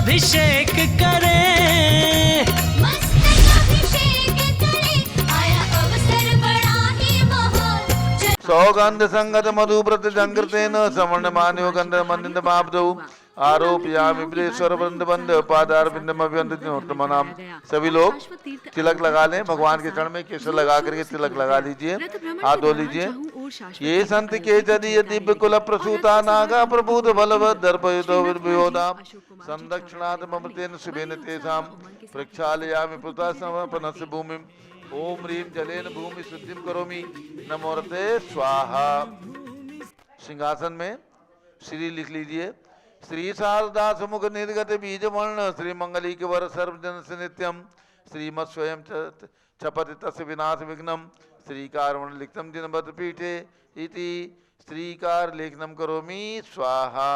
अभिषेक करें, मस्तक अभिषेक करें, आया अवसर बड़ा ही महान। सौगंध संगत मधुव्रत जंकृतेन समर्ण मान्यो गंध मंदिर मापदौ आरोपयामि प्रेश्वर बंद बंद पादार बिंदम अभिवंदनोत्तमनाम। सभी लोग तिलक लगा लें, भगवान के चरण में केसर लगा करके तिलक लगा लीजिए, हाथ धो लीजिए। ये संत के जदीय दिव्य कुल प्रसूता नागा प्रभूत बलवद दर्पयुतो विर्भयोदाम संदक्षिणात् ममतेन शुभेन तेषाम प्रक्षालयामि पुता समर्पणस्य भूमिम। ओम ह्रीं जलेन भूमि शुद्धिं करोमि नमोरते स्वाहा। सिंहासन में श्री लिख लीजिए। श्री शारदा सुमुख निर्गत बीज वर्ण श्री मंगली के वर सर्वजन से नित्यम श्रीमत् स्वयं छपति तस्य विनाश विघ्नम श्रीकारवण लिखतम दिनभद्र पीठे इति श्रीकार लेखनम करोमि स्वाहा।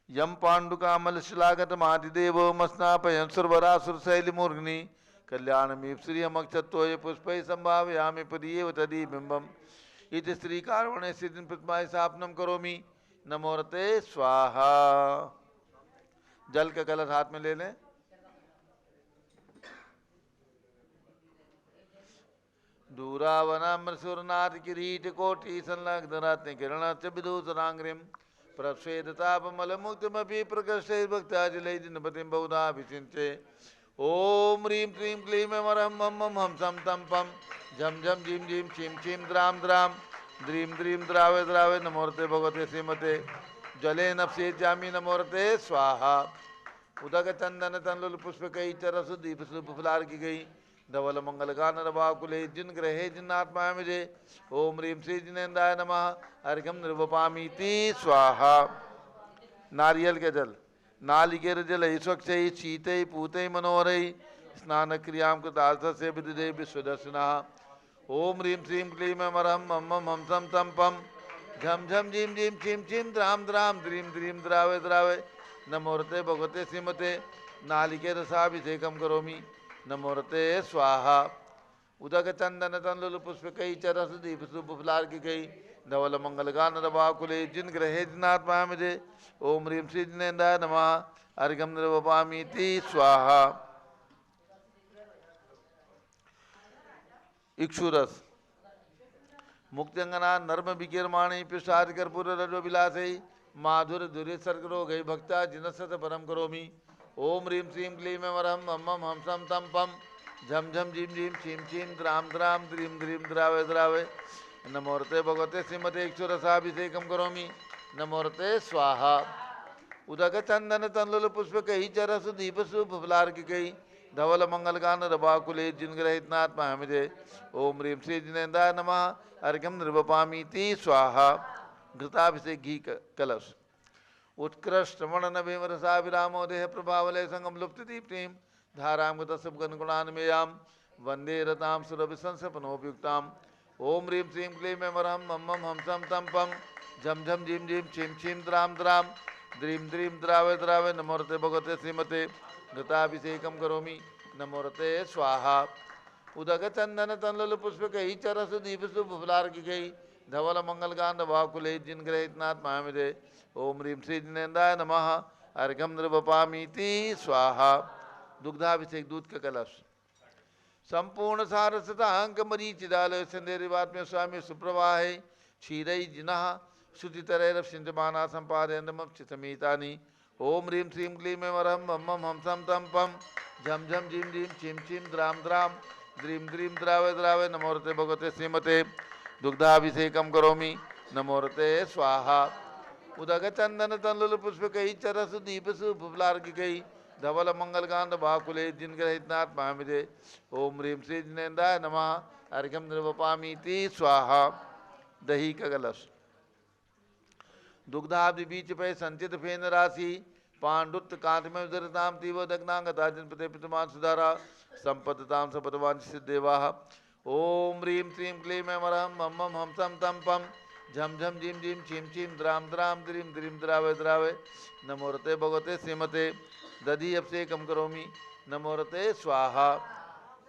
यम पांडुकामल शिलागत मादिदेव मस्नापयं सुरवरासुर शैली मूर्घनि कल्याणमीप श्रीयमक्षत्तोय पुष्पै संभावयामि पदीयव तदीबिंबम इति श्रीकारवणे सिद्धिं प्रतिमाय स्थापनम करोमि नमोरते स्वाहा। जल का कलश हाथ में ले लें। दूरावनाम्र सुरनाथ किरीट कोटि संलग्न रत्न किरण च विदूषणांग्रिम प्रस्वेदतापमलमुक्तमपि प्रकृष्टे भक्ताजलैः दिनपतिं बहुधाभिषिञ्चे। ओम ह्रीं क्लीं क्लीं मरहं मम मम हम सम तम पम झम झम झीं झीं छीं छीं द्राम द्राम द्रीं द्रीं द्रावे द्रावे नमोरते भगवते श्रीमते जले नफसे जामी नमोरते स्वाहा। उदक चंदन तनलुल पुष्प कई चरसु दीप सुप फुलार की गई धवल मंगल गान रवाकुले जिन ग्रहे जिन आत्मा मुझे। ओम ह्रीं श्री जिनेन्द्राय नमः अर्घ्यं निर्वपामीति स्वाहा। नारियल के जल नालिकेर जल स्वच्छ शीत पूत मनोहर स्नान क्रिया कृतार्थस्य विदुदे विश्वदर्शिनः। ओम ह्रीं श्रीं क्लीं मरहं मम मम हम सम तम पम झम झम झीं झीं छीं छीं द्राम द्राम द्रीं द्रीं द्रावे द्रावे नमोरते भगवते श्रीमते नालिकेर रसाभिषेकं करोमि नमोरते स्वाहा। उदक चंदन तनलुल पुष्प कई चरस दीप सुप फुलार की गई धवल मंगल गान रवाकुले जिन ग्रहे जिनात्मा मुझे। ओम ह्रीं श्री जिनेन्द्राय नमः अर्घ्यं निर्वपामीति स्वाहा। इक्षुरस मुक्त्यंगना नर्म विकीर्माणी पिशाच कर्पूर रजो विलासे माधुर धुरे सर्गरोग भक्ता जिनसत परम करोमि। ओम ह्रीं श्रीं क्लीं मरहं मम हम सम तम पम झम झम झीं झीं छीं छीं द्राम द्राम द्रीं द्रीं द्रावे द्रावे नमोरते भगवते श्रीमते इक्षुरसाभिषेकं करोमि नमोरते स्वाहा। उदक चंदन तनलुल पुष्प कई चरसु दीप सुप फुलार की गई धवल मंगल गान रवाकुले जिन ग्रहित आत्मा मुझे। ओम ह्रीं श्री जिनेन्द्राय नमः अर्घ्यं निर्वपामीति स्वाहा। घृताभिषेक घी कलश उत्कृष्ट वर्णन भीमरसा विरामो देह प्रभावलय संगम लुप्त दीप्तिं धारां गतसुगुणगुणान्मेयां वंदे रतां सुरभिसंसपनोपयुक्तां। ओम ह्रीं श्रीं क्लीं मरहं मम हम सम तम पम झम झम झीं झीं छीं छीं द्राम द्राम द्रीं द्रीं द्रावे द्रावे नमोरते भगवते श्रीमते घृताभिषेकं करोमि नमोरते स्वाहा। उदक चंदन तनलुल पुष्प कई चरसु दीप सुप फुलार की गई धवल मंगल गान वाकुले जिन ग्रहित आत्मा मुझे। ओम ह्रीं श्री जिनेन्द्राय नमः अर्घ्यं निर्वपामीति स्वाहा। दुग्धाभिषेक दूध का कलश संपूर्ण सारसता अंक मरीचिदालय संदेरिवात में स्वामी सुप्रवाहे क्षीरई जिनः श्रुतितरैरव सिंचमाना संपादयन्तमक्षितमीतानि। ओम ह्रीं श्रीं क्लीं मरहं मम हम सम तम पम झम झम झीं झीं छीं छीं द्राम द्राम द्रीं द्रीं द्रावे द्रावे नमोरते भगवते श्रीमते दुग्धाभिषेकं करोमि नमोरते स्वाहा। उदक चंदन तनलुल पुष्प कई चरसु दीप सुप फुलार की गई धवल मंगल गान भाकुले जिन ग्रहित आत्मा मुझे। ओम ह्रीं श्री जिनेन्द्राय नमः अर्घ्यं निर्वपामीति स्वाहा। दही का कलश दुग्धाब्धि बीच पे संचित फेन राशि पांडुत कांत में उदरताम तीव दग्नांगता जिनपते पितुमान सुधारा संपदताम सपदवान सिद्धेवाः। ओम ह्रीं श्रीं क्लीं मरहं मम हम सम तम पम झम झम झीं झीं छीं छीं द्राम द्राम द्रीं द्रीं द्रावे द्रावे नमोरते भगवते श्रीमते दधि अभिषेकं करोमि नमोरते स्वाहा।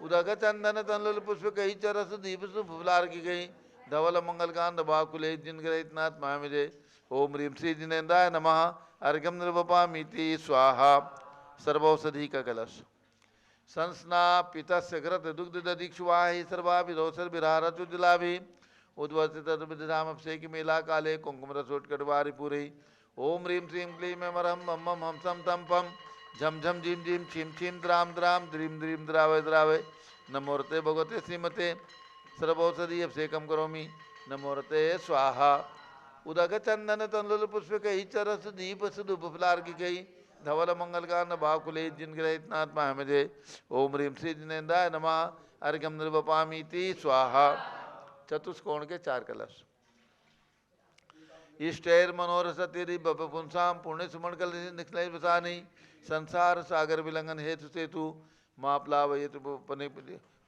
उदक चंदन तनलुल पुष्प कई चरसु दीप सुप फुलार की गई धवल मंगल कांत भाकुले जिन ग्रहित आत्मा मुझे। ओम ह्रीं श्री जिनेन्द्राय नमः अर्घ्यम निर्वपामीति स्वाहा सर्वौषधि का कलश संस्नापितस्य घृत दुग्ध ददीक्षुवाहि सर्वाभिरोसर विरारतुजलाभि उद्वर्तित विधाम अभिषेक मेला काले कुंकुम रसोटकटवारि पूरे ओम ह्रीं श्रीं क्लीं मरहम मम हंसम तम पम झम झम झीम झीम छीम छीम द्राम द्राम द्रीम द्रीम द्रावय द्रावय नमोरते भगवते श्रीमते सर्वौषधि अभिषेकम करोमि नमोरते स्वाहा उदक चंदन तंडुल पुष्प कही चरस दीप सुदुप फलार्घि कही धवल मंगल का नभाकुले जिन ग्रहित नाथ महामजे ओम ह्रीं श्री जिनेन्द्राय नमः अर्घ्यम निर्वपामीति स्वाहा चतुष्कोण के 4 कलश इष्टैर मनोरस तेरी पुंसाम पुण्य सुमन कल निखिल वसानी संसार सागर विलंघन हेतु सेतु मापला वये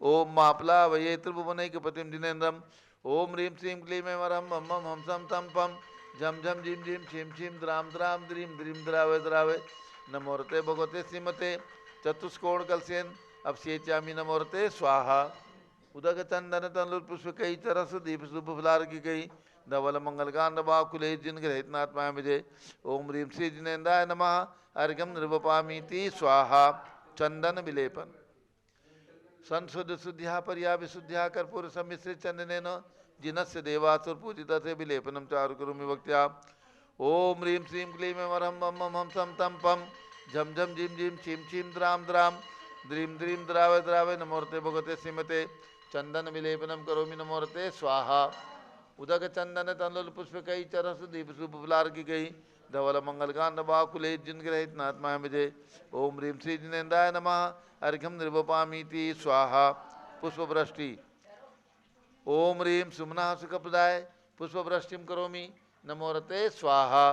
ओम मापला वये त्रिभुवनैक पतिम जिनेन्द्रम ओम ह्रीं श्रीं क्लीं मरहम मम हंसम तम पम झम झम झीम झीम छीम छीम द्राम द्राम द्रीम द्रीम द्रावय द्रावय नमोरते भगवते श्रीमते चतुष्कोण कलसेन अभिषेच्यामि नमोरते स्वाहा उदक चंदन तंडुल पुष्प कई चरस दीप सुप फलार्घि कई धवल मंगल कांड बाकुले जिन ग्रहित नाथ महामजे ओम ह्रीं श्री जिनेन्द्राय नमः अर्घ्यम निर्वपामीति स्वाहा चंदन विलेपन संशुद्ध शुद्ध्या पर्या विशुद्ध्या कर्पूर सम्मिश्रित चंदनेन जिनस्य देवासुर पूजित से विलेपनम चारु करोमि भक्त्या ओम ह्रीं श्रीं क्लीं मरहम मम हंसम तम पम झम झम झीम झीम छीम छीम द्राम द्राम द्रीम द्रीम द्रावय द्रावय नमोरते भगवते श्रीमते चंदन विलेपनम करोमि नमोरते स्वाहा उदक चंदन तंडुल पुष्प कई चरस दीप सुप फलार्घि कई धवल मंगल कांड बाकुले जिन ग्रहित नाथ महामजे ओम ह्रीं श्री जिनेन्द्राय नमः अर्घ्यम निर्वपामीति स्वाहा पुष्पवृष्टि ओम ह्रीं सुमना सुखप्रदाय पुष्पवृष्टिम करोमि नमोरते स्वाहा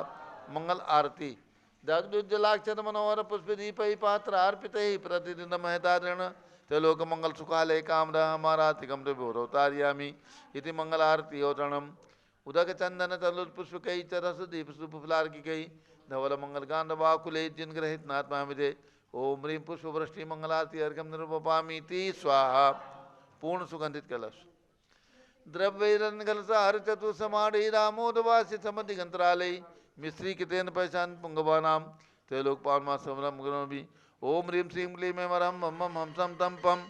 मंगल आरती दग्धुज्जलाक्षर मनोहर पुष्पदीपै पात्रार्पितैः प्रतिदिन महतारण त्रिलोक मंगल सुखालय कामरा हमारातिकम भोरवतार्यामि इति मंगल आरती औतरणम उदक चंदन तंडुल पुष्प कई चरस दीप सुप फलार्घि कई धवल मंगल कांड बाकुले जिन ग्रहित नाथ महामजे ओम ह्रीं पुष्पवृष्टि मंगलारती अर्घ्यम निर्वपामीति स्वाहा पूर्ण सुगंधित कलश द्रव्यैरन कलसा हर चतु समाढ़ी रामोदवासी समधिगंतरालय मिश्री कितेन पहचान पुंगवानाम त्रैलोक पावनमा समरम गुणोभी ओम ह्रीं श्रीं क्लीं मरहम मम हंसम तम पम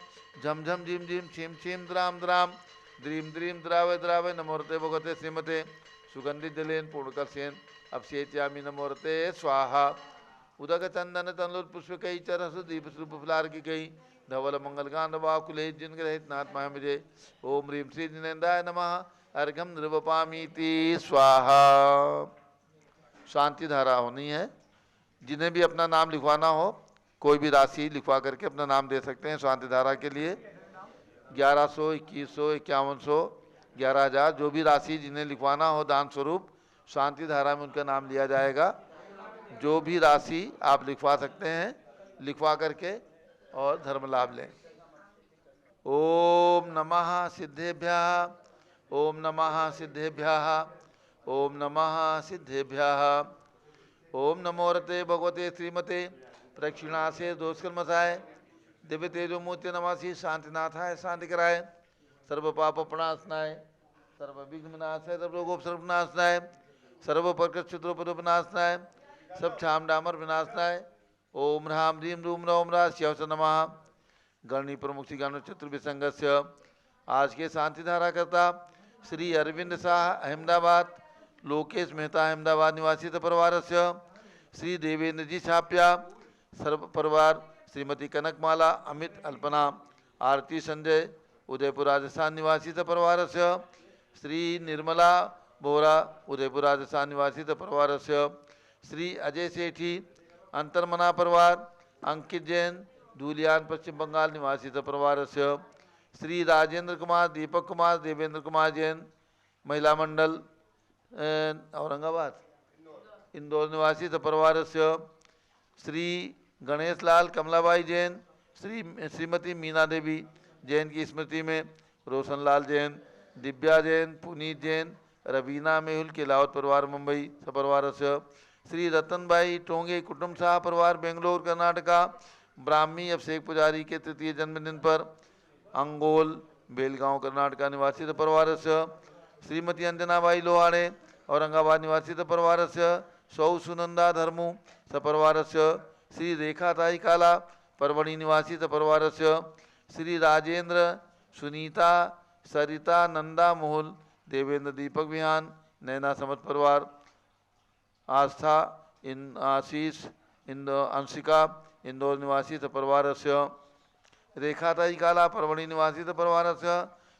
झम झम झीम झीम छीम छीम द्राम द्राम द्रीम द्रीम द्रावय द्रावय नमोरते भगवते श्रीमते सुगंधित जलेन पूर्णकलसेन अभिषेच्यामि नमोरते स्वाहा उदक चंदन तंडुल पुष्प कई चरस दीप सुप फलार्घि कई धवल मंगल कांड बाकुले जिन ग्रहित नाथ महामजे ओम ह्रीं श्री जिनेन्द्राय नमः अर्घ्यम निर्वपामीति स्वाहा शांति धारा होनी है। जिन्हें भी अपना नाम लिखवाना हो कोई भी राशि लिखवा करके अपना नाम दे सकते हैं शांति धारा के लिए 1100 2100 5100 11,000 जो भी राशि जिन्हें लिखवाना हो दान स्वरूप शांति धारा में उनका नाम लिया जाएगा। जो भी राशि आप लिखवा सकते हैं लिखवा करके और धर्म लाभ लें। ओम नमः सिद्धेभ्यः ओम नमः सिद्धेभ्यः ओम नमः सिद्धेभ्यः ओम नमोरते भगवते श्रीमते प्रक्षिणासे दोषकर्मसाय दिव्य तेजोमूर्ति नमासी शांतिनाथाय शांति कराय सर्व पाप प्रणाशनाय सर्व विघ्न विनाशाय सर्व रोगोपसर्वनाशनाय सर्व प्रकृष्टोपनाशनाय सब छाम डामर विनाशनाय ओम ह्राम ह्रीं रूम रौम रा शिवस नमः गणनी प्रमुख श्री गण चतुर्विसंगस्य आज के शांति धारा करता श्री अरविंद शाह अहमदाबाद लोकेश मेहता अहमदाबाद निवासी परिवार से श्री देवेंद्र जी छाप्या सर्व परिवार श्रीमती कनकमाला अमित अल्पना आरती संजय उदयपुर राजस्थान निवासी परिवार से श्री निर्मला बोरा उदयपुर राजस्थान निवासी परिवार से श्री अजय सेठी अंतर्मना परिवार अंकित जैन धूलियान पश्चिम बंगाल निवासी परिवार से श्री राजेंद्र कुमार दीपक कुमार देवेंद्र कुमार जैन महिला मंडल औरंगाबाद इंदौर निवासी परिवार से श्री गणेश लाल कमलाबाई जैन श्रीमती मीना देवी जैन की स्मृति में रोशन लाल जैन दिव्या जैन पुनीत जैन रवीना मेहुल केलावत परिवार मुंबई सपरिवार से श्री रतनभाई टोंगे कुटुंब शाह परिवार बेंगलोर कर्नाटका ब्राह्मी अभिषेक पुजारी के तृतीय जन्मदिन पर अंगोल बेलगांव कर्नाटका निवासी परिवार से श्रीमती अंजनाबाई लोहाड़े औरंगाबाद निवासी परिवार से सौ सुनंदा धर्मो सपरिवारस्य श्री रेखाताई काला परवणी निवासी सपरिवारस्य श्री राजेंद्र सुनीता सरिता नंदा मोहल देवेंद्र दीपक विहान नैना समत परिवार आस्था इन आशीष अंशिका इंदौर निवासी सपरिवारस्य रेखाताई काला परवणी निवासी सपरिवारस्य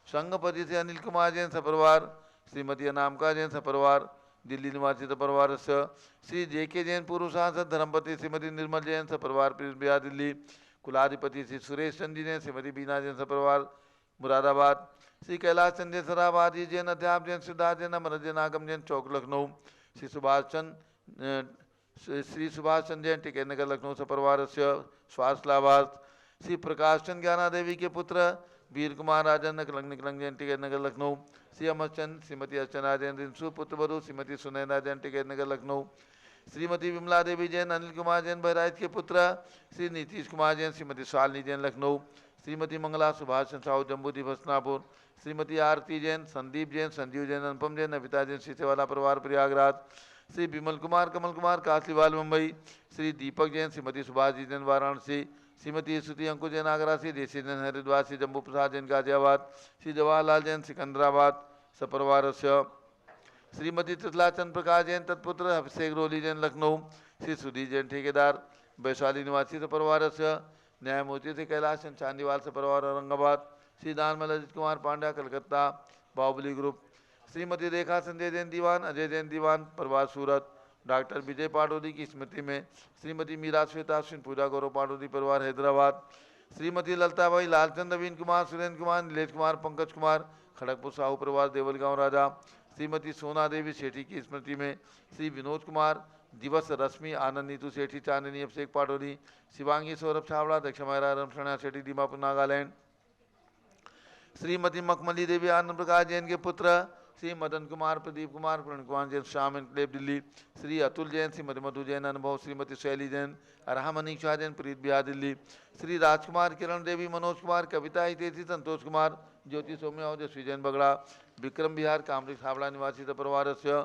संघपति से अनिल कुमार जैन सपरिवार श्रीमती अनामिका जैन सपरिवार दिल्ली निवासी सपरिवारस्य श्री जेके जैन पूर्व सांसद धर्मपति श्रीमती निर्मल जैन सपरिवार बिहार दिल्ली कुलाधिपति श्री सुरेश चंदी जैन श्रीमती बीना जैन सपरिवार मुरादाबाद श्री कैलाश चंद्र सराबादी जैन अध्याप जैन सिद्धार्थ जैन अमर जैन आगम जैन चौक लखनऊ श्री सुभाष चंद्र जैन टिकैत नगर लखनऊ सपरिवारस्य स्वास्थ्यलाभार्थ श्री प्रकाश चंद ज्ञाना देवी के पुत्र वीर कुमार राजन निकलंग जैन टिकैत नगर लखनऊ श्री अमर चंद श्रीमती अर्चना जैन रिंसू पुत्र वरु श्रीमती सुनैना जैन टिकैत नगर लखनऊ श्रीमती विमला देवी जैन अनिल कुमार जैन बहराइच के पुत्र श्री नीतीश कुमार जैन श्रीमती शालिनी जैन लखनऊ श्रीमती मंगला सुभाष चंद्र साहू जम्बूदीप हसनापुर श्रीमती आरती जैन संदीप जैन संजीव जैन अनुपम जैन नविता जैन सीसेवाला परिवार प्रयागराज श्री विमल कुमार कमल कुमार काशीवाल मुंबई श्री दीपक जैन श्रीमती सुभाष जी जैन वाराणसी श्रीमती स्तुति अंकुर जैन आगरा श्री देसी जैन हरिद्वार श्री जम्बू प्रसाद जैन गाजियाबाद श्री जवाहरलाल जैन सिकंदराबाद सपरिवारस्य श्रीमती त्रितला चंद्र प्रकाश जैन तत्पुत्र अभिषेक रोली जैन लखनऊ श्री सुधीर जैन ठेकेदार वैशाली निवासी सपरिवारस्य न्यायमूर्ति श्री कैलाश चंद चांदीवाल सपरिवार औरंगाबाद श्री दानमल अजित कुमार पांड्या कलकत्ता बाहुबली ग्रुप श्रीमती रेखा संजय जैन दीवान अजय जैन दीवान परिवार सूरत डॉक्टर विजय पाटोदी की स्मृति में श्रीमती मीरा श्वेता अश्विन पूजा गौरव पाटोदी परिवार हैदराबाद श्रीमती ललताबाई लालचंद अवीन कुमार सुरेंद्र कुमार नीलेश कुमार पंकज कुमार खड़गपुर साहू परिवार देवलगांव राजा श्रीमती सोना देवी सेठी की स्मृति में श्री विनोद कुमार दिवस रश्मि आनंद नीतू सेठी चांदनी अभिषेक पाटोदी शिवांगी सौरभ छावड़ा दक्षमायरा रमशरणा सेठी दीमापुर नागालैंड श्रीमती मखमली देवी आनंद प्रकाश जैन के पुत्र श्री मदन कुमार प्रदीप कुमार पूर्ण कुमार जैन श्याम एनक्लेव दिल्ली श्री अतुल जैन श्रीमती मधु जैन अनुभव श्रीमती शैली जैन अरहमनी शाह जैन प्रीत बिहार दिल्ली श्री राजकुमार किरण देवी मनोज कुमार कविता हितेशी संतोष कुमार ज्योति सौम्या ओजस्वी जैन बगड़ा विक्रम बिहार कामरिक हावड़ा निवासी परिवारस्य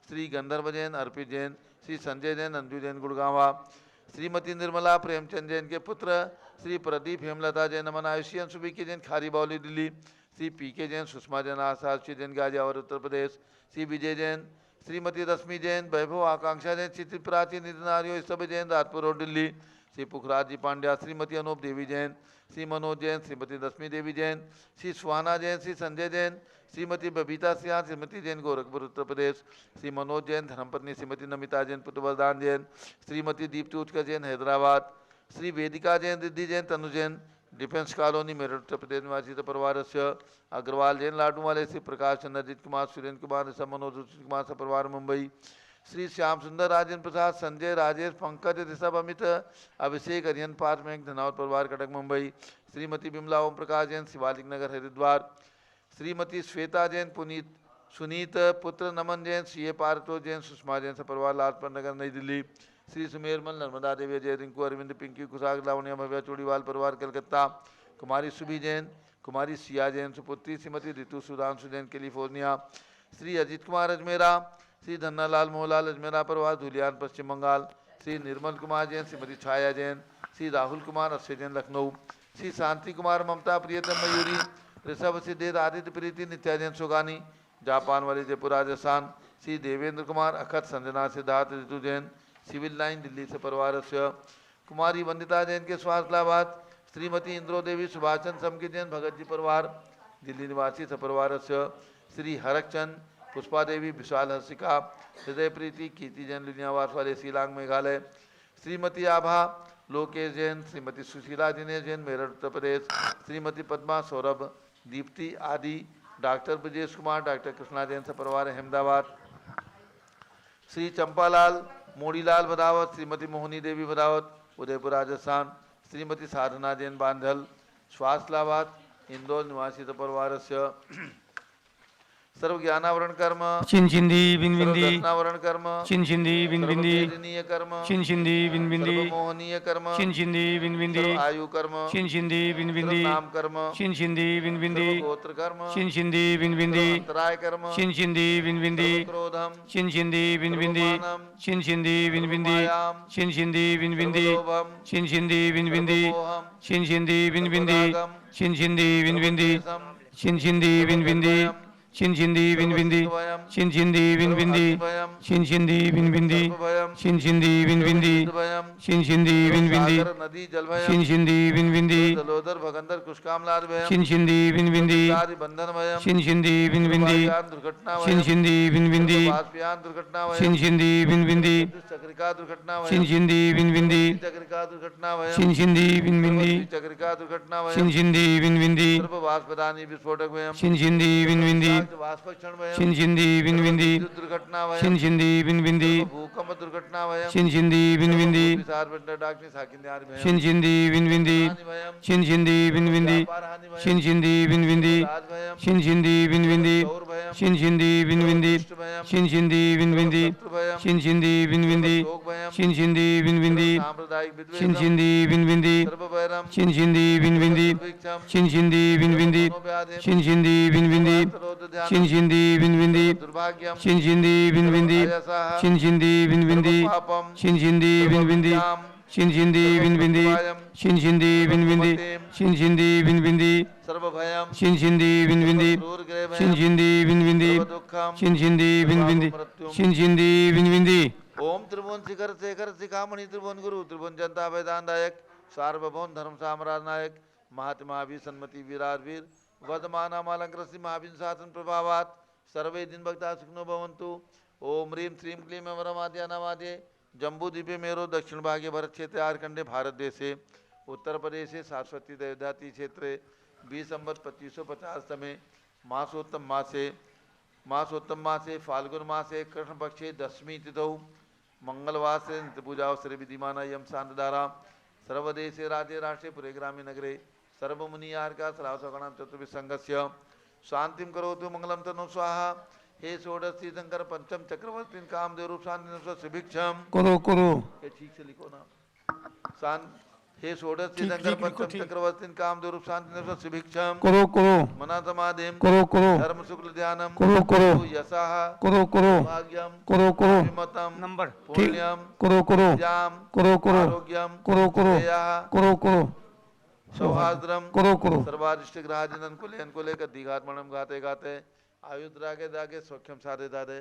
श्री गंधर्व जैन अर्पित जैन श्री संजय जैन अंजू जैन गुड़गावा श्रीमती निर्मला प्रेमचंद जैन के पुत्र श्री प्रदीप हेमलता जैन अमन आयुषी अंशुबी के जैन खारी बावली दिल्ली श्री पीके जैन सुषमा जैन आशाक्षी जैन गाजियाबाद उत्तर प्रदेश श्री विजय जैन श्रीमती रश्मि जैन वैभव आकांक्षा जैन श्री प्राची नितिन आर्यो सब जैन राजपुर रोड दिल्ली श्री पुखराज जी पांड्या श्रीमती अनूप देवी जैन श्री मनोज जैन श्रीमती रश्मि देवी जैन श्री सुहाना जैन श्री संजय जैन श्रीमती बबीता सिंह श्रीमती जैन गोरखपुर उत्तर प्रदेश श्री मनोज जैन धर्मपत्नी श्रीमती नमिता जैन पुत्र वरदान जैन श्रीमती दीप्ति उत्कर्ष जैन हैदराबाद श्री वेदिका जैन रिद्धि जैन तनु जैन डिफेंस कॉलोनी मेरठ उत्तर प्रदेश निवासी परिवारस्य अग्रवाल जैन लाडूवाले श्री प्रकाश चंद्र अजित कुमार सुरेंद्र कुमार ऋषभ मनोज कुमार सपरिवार मुंबई श्री श्याम सुंदर राजेंद्र प्रसाद संजय राजेश पंकज ऋषभ अमित अभिषेक अरियन पार्क में धनावत परिवार कटक मुंबई श्रीमती बिमला ओम प्रकाश जैन शिवालिक नगर हरिद्वार श्रीमती श्वेता जैन पुनीत सुनीत पुत्र नमन जैन सी ए पार्तो जैन सुषमा जैन सपरिवार लाजपत नगर नई दिल्ली श्री सुमेरमल नर्मदा देवी जय रिंकू अरविंद पिंकी कुशाग लावण्या भव्या चूड़ीवाल परिवार कलकत्ता कुमारी सुबी जैन कुमारी सिया जैन सुपुत्री श्रीमती ऋतु सुधांशु जैन कैलिफोर्निया श्री अजित कुमार अजमेरा श्री धन्नालाल मोहलाल अजमेरा परिवार धुलियान पश्चिम बंगाल श्री निर्मल कुमार जैन श्रीमती छाया जैन श्री राहुल कुमार अक्षय जैन लखनऊ श्री शांति कुमार ममता प्रियतम मयूरी ऋषभ सिद्धेश आदित्य प्रीति नित्या जैन सुगानी जापान वाली जयपुर राजस्थान श्री देवेंद्र कुमार अखत संजना सिद्धार्थ ऋतु जैन सिविल लाइन दिल्ली से परिवारस्य कुमारी वंदिता जैन के स्वास्थ्यलाभार्थ श्रीमती इंद्रो देवी सुभाष चंद्र समकी जैन भगत जी परिवार दिल्ली निवासी सपरिवारस्य श्री हरकचंद पुष्पा देवी विशाल हर्षिका हृदय प्रीति कीर्ति जैन लुनियावास वाले शिलांग मेघालय श्रीमती आभा लोकेश जैन श्रीमती सुशीला दिनेश जैन मेरठ उत्तर प्रदेश श्रीमती पद्मा सौरभ दीप्ति आदि डॉक्टर ब्रजेश कुमार डॉक्टर कृष्णा जैन सपरिवार अहमदाबाद श्री चंपालाल मोड़ीलाल बदावत श्रीमती मोहनी देवी बदावत उदयपुर राजस्थान श्रीमती साधना जैन बांधल स्वास्थ्यलाभार्थ इंदौर निवासी परिवारस्य सर्व ज्ञानावरण कर्म चिंचिंदी सर्व बिनबिंदी दर्शनावरण कर्म चिंचिंदी सर्व बिनबिंदी भेदनीय कर्म चिंचिंदी बिनबिंदी सर्व मोहनीय कर्म चिंचिंदी बिनबिंदी सर्व आयु कर्म चिंचिंदी सर्व बिनबिंदी नाम कर्म चिंचिंदी बिनबिंदी सर्व गोत्र कर्म चिंचिंदी सर्व बिनबिंदी अंतराय कर्म चिंचिंदी बिनबिंदी सर्व क्रोधम चिंचिंदी बिनबिंदी सर्वमानम चिंचिंदी बिनबिंदी सर्वमायाम चिंचिंदी बिनबिंदी सर्वलोभम चिंचिंदी बिनबिंदी सर्वमोहम चिंचिंदी बिनबिंदी सर्वरागम चिंचिंदी बिनबिंदी सर्वद्वेषम चिंचिंदी बिनबिंदी सर्वधर्मयम चिंचिंदी बिनबिंदी सर्वसिद्धवयम चिंचिंदी बिनबिंदी सर्वअग्निभयम चिंचिंदी बिनबिंदी सर्वभयम चिंचिंदी बिनबिंदी सर्वसिद्धभयम चिंचिंदी बिनबिंदी सागर नदी जलभयम चिंचिंदी बिनबिंदी जलोदर भगंदर कुशकामलाद भयम चिंचिंदी बिनबिंदी आदि बंधन भयम चिंचिंदी बिनबिंदी दुर्घटना भयम चिंचिंदी बिनबिंदी बाष्पयान दुर्घटना भयम चिंचिंदी बिनबिंदी चक्रिका दुर्घटना भयम चिंचिंदी बिनबिंदी चक्रिका दुर्घटना भयम चिंचिंदी बिनबिंदी चक्रिका दुर्घटना भयम चिंचिंदी बिनबिंदी सर्व वाष्पदानी विस्फोटक भयम चिंचिंदी बिनबिंदी वाष्पक्षण भयम चिंचिंदी बिनबिंदी विद्युत दुर्घटना भयम चिंचिंदी बिनबिंदी भूकंप दुर्घटना भयम चिंचिंदी बिनबिंदी विसार बंदर डाकनी साकिंदार भयम चिंचिंदी बिनबिंदी हानि भयम चिंचिंदी बिनबिंदी व्यापार हानि भयम चिंचिंदी बिनबिंदी राज भयम चिंचिंदी बिनबिंदी चौर भयम चिंचिंदी बिनबिंदी दुष्ट भयम चिंचिंदी बिनबिंदी शत्रु भयम चिंचिंदी बिनबिंदी शोक भयम चिंचिंदी बिनबिंदी सांप्रदायिक विद्वेषम चिंचिंदी बिनबिंदी सर्व भयम चिंचिंदी बिनबिंदी दुर्भिक्षम चिंचिंदी बिनबिंदी मनोव्याधिम चिंचिंदी बिनबिंदी सर्वोद ध्यानम चिंचिंदी बिनबिंदी दुर्भाग्यम चिंचिंदी बिनबिंदी अयसः चिंचिंदी बिनबिंदी पापम चिंचिंदी बिनबिंदी चिंचिंदी बिनबिंदी चिंचिंदी बिनबिंदी चिंचिंदी बिनबिंदी सर्व भयम चिंचिंदी बिनबिंदी क्रूर ग्रह भयम चिंचिंदी बिनबिंदी सर्व दुःखम चिंचिंदी बिनबिंदी चिंचिंदी बिनबिंदी ओम त्रिभुवन शिखर शेखर शिखामणि त्रिभुवन गुरु त्रिभुवन जनता वेदांत दायक सार्वभौम धर्म साम्राज नायक महात्मा वीर सन्मति वीरारवीर वर्धमान अलंकृत महावीर शासन प्रभावात सर्वे दिन भक्ता सुखनो भवन्तु। ओम ह्रीम श्रीम क्लीम वरमाद्या नमाद्ये जम्बूद्वीपे मेरो दक्षिण भागे भरत क्षेत्र आरखंडे भारत देशे उत्तर प्रदेशे सरस्वती देवदाती क्षेत्रे 20 संवत 2550 तमे मासोत्तम मासे फाल्गुन मासे कृष्ण पक्षे दशमी तिथौ मंगलवासरे नित्य पूजा अवसरे विधिमान यम शांतधारा सर्वदेशे राज्ये राष्ट्रे पुरे ग्रामे नगरे सर्वमुनियार्का सरावसगणां चतुर्भि संघस्य शांतिं करोतु मंगलम तनु स्वाहा। हे षोडश तीर्थंकर पंचम चक्रवर्ती कामदेव रूप शांति सुभिक्षम करो करो ये ठीक से लिखो ना हे षोडश तीर्थंकर पंचम चक्रवर्ती कामदेव रूप शांति सुभिक्षम करो करो मना समाधिम करो करो धर्म शुक्ल ध्यानम करो करो यशः करो करो भाग्यम करो करो विमतम नंबर पुण्यम करो करो ज्ञाम करो करो आरोग्यम करो करो दया करो करो सौहार्द्रम करो करो सर्वारिष्ट ग्रहाजिनन कुले का दिघात्मणम गाते गाते आयुद्रागे दागे सौख्यम साधे दादे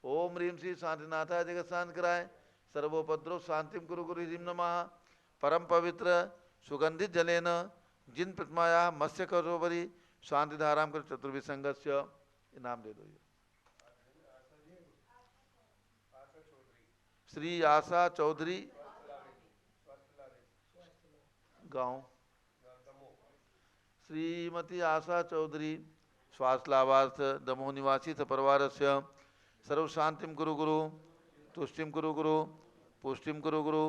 ओम ह्रीम श्री शांतिनाथाय जगत शांत कराए सर्वोपद्रव शांतिम कुरु गुरु ह्रीम नमः। परम पवित्र सुगंधित जलेन जिन प्रतिमाया मत्स्य करोवरी शांति धाराम कर चतुर्भि संघस्य इनाम दे दो। श्री आशा चौधरी गांव श्रीमती आशा चौधरी स्वास्थ्यलाभार्थ दमोह निवासी परिवार से सर्व शांतिम कुरु गुरु तुष्टिम कुरु गुरु पुष्टिम कुरु गुरु।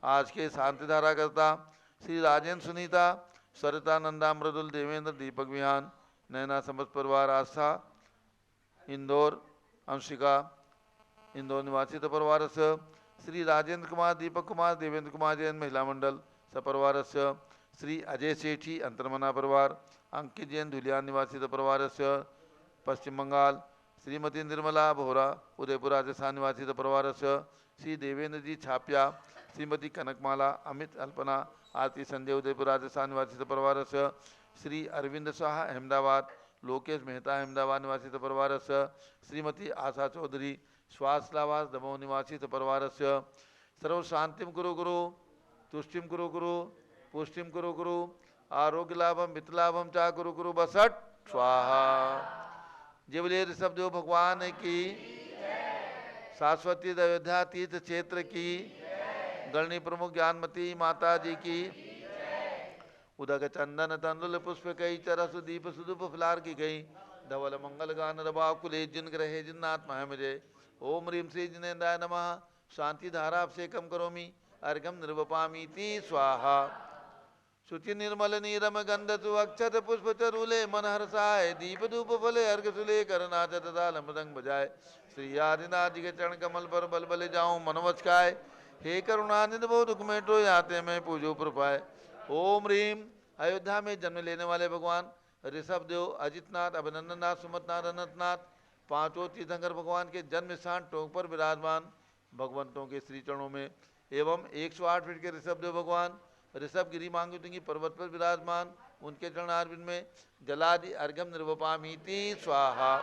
आज के शांति धारा करता श्री राजेंद्र सुनीता सरिता नंदा मृदुल देवेंद्र दीपक विहान नैना समस्त परिवार आस्था इंदौर अंशिका इंदौर निवासी परिवार से श्री राजेंद्र कुमार दीपक कुमार देवेंद्र कुमार जैन महिला मंडल सपरिवार से श्री अजय सेठी अंतर्मना परिवार अंकित जैन धुलियान निवासी परिवार से पश्चिम बंगाल श्रीमती निर्मला बोहरा उदयपुर राजस्थान निवासी परिवार से श्री देवेंद्र जी छापिया श्रीमती कनकमाला अमित अल्पना आरती संजय उदयपुर राजस्थान निवासी परिवार से श्री अरविंद शाह अहमदाबाद लोकेश मेहता अहमदाबाद निवासी परिवार से श्रीमती आशा चौधरी स्वास्थ्यलाभार्थ दमोह निवासी परिवार से सर्व शांतिम कुरु गुरु तुष्टिम कुरु गुरु पुष्टिम कुरु गुरु आरोग्य लाभम मित्रलाभम चा कुरु गुरु बसट स्वाहा। जिवले ऋषभदेव भगवान की शाश्वती अयोध्या तीर्थ क्षेत्र की गणनी प्रमुख ज्ञानमती माता जी की उदक चंदन तंदुल पुष्प कई चरसु दीप सुदुप फुलार की गई धवल मंगल गान रबाव कुले जिन ग्रहे जिन्नात्मा है मुझे। ओम ह्रीम श्री जिनेन्द्राय नमः। शांति धारा अभिषेकम करोमि अर्घम निर्वपामीति स्वाहा। शुचि निर्मल नीरम गंध सुअक्षत पुष्प चरूले मन हर्षाय दीप धूप फले अर्घ सुले करनाचत ताल मृदंग बजाय श्री आदिनाथ जी के चरण कमल पर बल बले जाऊं मनवचकाय हे करुणानिधि बहु दुख में टो आते मैं पूजो प्रपाय। ओम रीम अयोध्या में जन्म लेने वाले भगवान ऋषभ देव अजितनाथ अभिनंदननाथ सुमतनाथ अनंतनाथ पांचों तीर्थंकर भगवान के जन्म स्थान टोंक पर विराजमान भगवंतों के श्री चरणों में एवं 108 फीट के ऋषभ देव भगवान ऋषभ गिरी मांगुतिंगी पर्वत पर विराजमान उनके चरणारविंद में जलादि अर्घम निर्वपामीति स्वाहा।